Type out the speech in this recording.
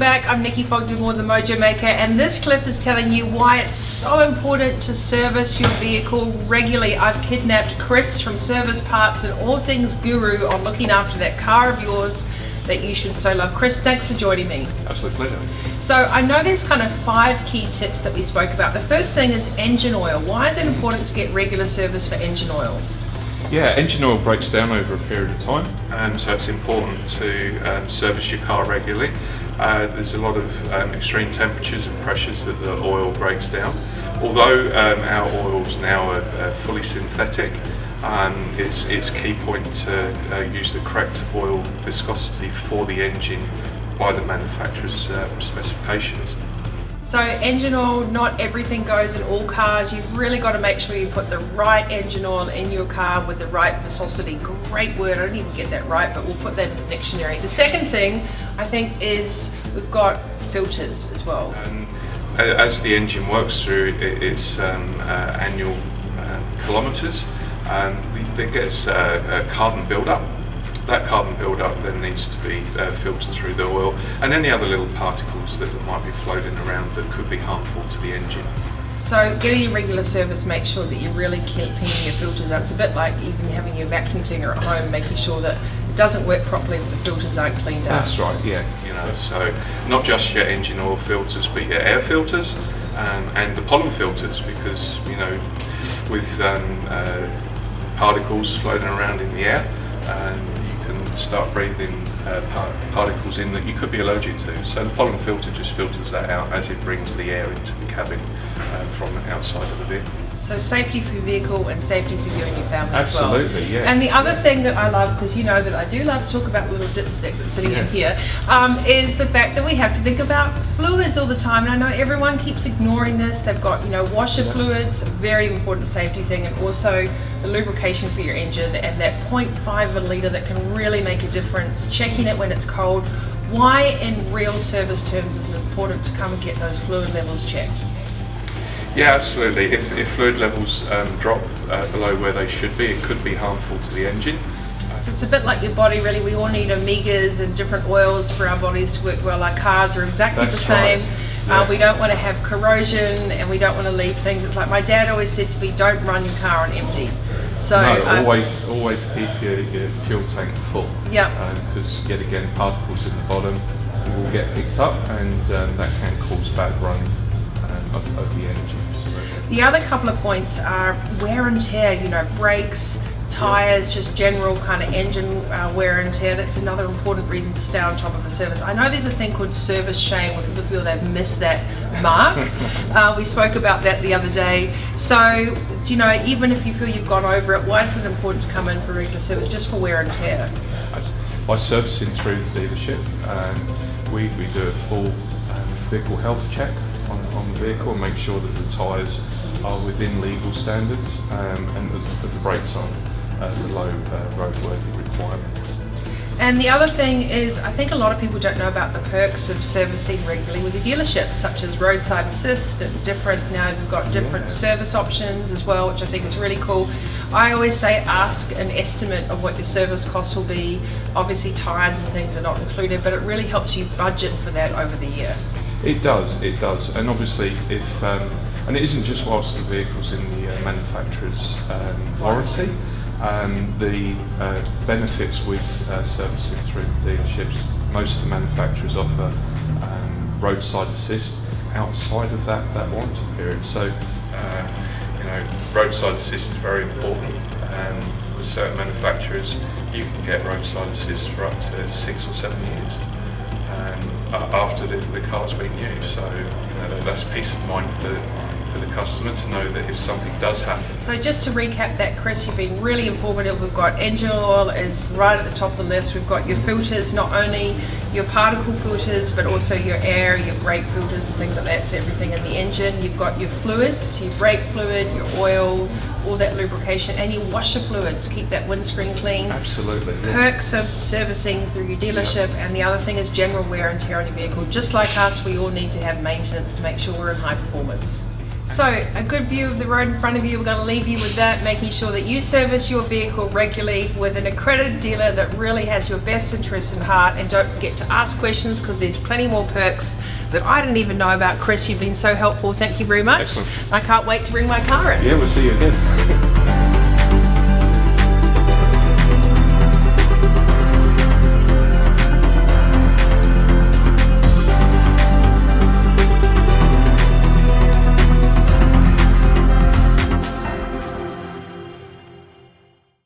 back. I'm Nikki Fogden-Moore, the Mojo Maker, and this clip is telling you why it's so important to service your vehicle regularly. I've kidnapped Chris from Service Parts and All Things Guru on looking after that car of yours that you should so love. Chris, thanks for joining me. Absolute pleasure. So I know there's kind of 5 key tips that we spoke about. The first thing is engine oil. Why is it important to get regular service for engine oil? Yeah, engine oil breaks down over a period of time, so it's important to service your car regularly. There's a lot of extreme temperatures and pressures that the oil breaks down. Although our oils now are fully synthetic, it's key point to use the correct oil viscosity for the engine by the manufacturer's specifications. So engine oil, not everything goes in all cars. You've really got to make sure you put the right engine oil in your car with the right viscosity. Great word, I don't even get that right, but we'll put that in the dictionary. The second thing, I think, is we've got filters as well. As the engine works through its annual kilometres, there gets a carbon build-up. That carbon build-up then needs to be filtered through the oil and any other little particles that might be floating around that could be harmful to the engine. So getting your regular service, make sure that you're really cleaning your filters out. It's a bit like even having your vacuum cleaner at home, making sure that it doesn't work properly if the filters aren't cleaned out. That's right, yeah. So not just your engine oil filters, but your air filters and the pollen filters, because with particles floating around in the air, start breathing particles in that you could be allergic to. So the pollen filter just filters that out as it brings the air into the cabin from outside of the vehicle. So safety for your vehicle and safety for you and your family as well. Absolutely, yes. And the other thing that I love, because you know that I do love to talk about the little dipstick that's sitting in here, is the fact that we have to think about fluids all the time. And I know everyone keeps ignoring this. They've got, washer fluids, very important safety thing, and also the lubrication for your engine, and that 0.5 of a litre that can really make a difference. Checking it when it's cold. Why in real service terms is it important to come and get those fluid levels checked? Yeah, absolutely. If fluid levels drop below where they should be, it could be harmful to the engine. So it's a bit like your body, really. We all need omegas and different oils for our bodies to work well. Our cars are exactly the same. Right. Yeah. We don't want to have corrosion, and we don't want to leave things. It's like my dad always said to me, don't run your car on empty. So no, always keep your fuel tank full. Yeah. Because yet again, particles in the bottom will get picked up, and that can cause bad running of the engine. The other couple of points are wear and tear. Brakes, tyres, just general kind of engine wear and tear. That's another important reason to stay on top of a service. I know there's a thing called service shame where people feel they've missed that mark. We spoke about that the other day. So, even if you feel you've gone over it, why is it important to come in for regular service just for wear and tear? By servicing through the dealership, we do a full vehicle health check on the vehicle and make sure that the tyres are within legal standards and that the brakes are below roadworthy requirements. And the other thing is, I think a lot of people don't know about the perks of servicing regularly with your dealership, such as roadside assist and now we've got different service options as well, which I think is really cool. I always say ask an estimate of what your service costs will be. Obviously tyres and things are not included, but it really helps you budget for that over the year. It does, and obviously if, and it isn't just whilst the vehicle's in the manufacturer's warranty, the benefits with servicing through the dealerships, most of the manufacturers offer roadside assist outside of that warranty period. So, roadside assist is very important. With certain manufacturers, you can get roadside assist for up to 6 or 7 years. After the car's been used, so that's peace of mind for the customer to know that if something does happen. So just to recap that, Chris, you've been really informative. We've got engine oil is right at the top of the list. We've got your filters, not only your particle filters, but also your air, your brake filters and things like that, so everything in the engine. You've got your fluids, your brake fluid, your oil, all that lubrication, and your washer fluid to keep that windscreen clean. Absolutely. Yeah. Perks of servicing through your dealership, and the other thing is general wear and tear on your vehicle. Just like us, we all need to have maintenance to make sure we're in high performance. So, a good view of the road in front of you. We're going to leave you with that, making sure that you service your vehicle regularly with an accredited dealer that really has your best interest in heart. And don't forget to ask questions, because there's plenty more perks that I didn't even know about. Chris, you've been so helpful. Thank you very much. Excellent. I can't wait to bring my car in. Yeah, we'll see you again.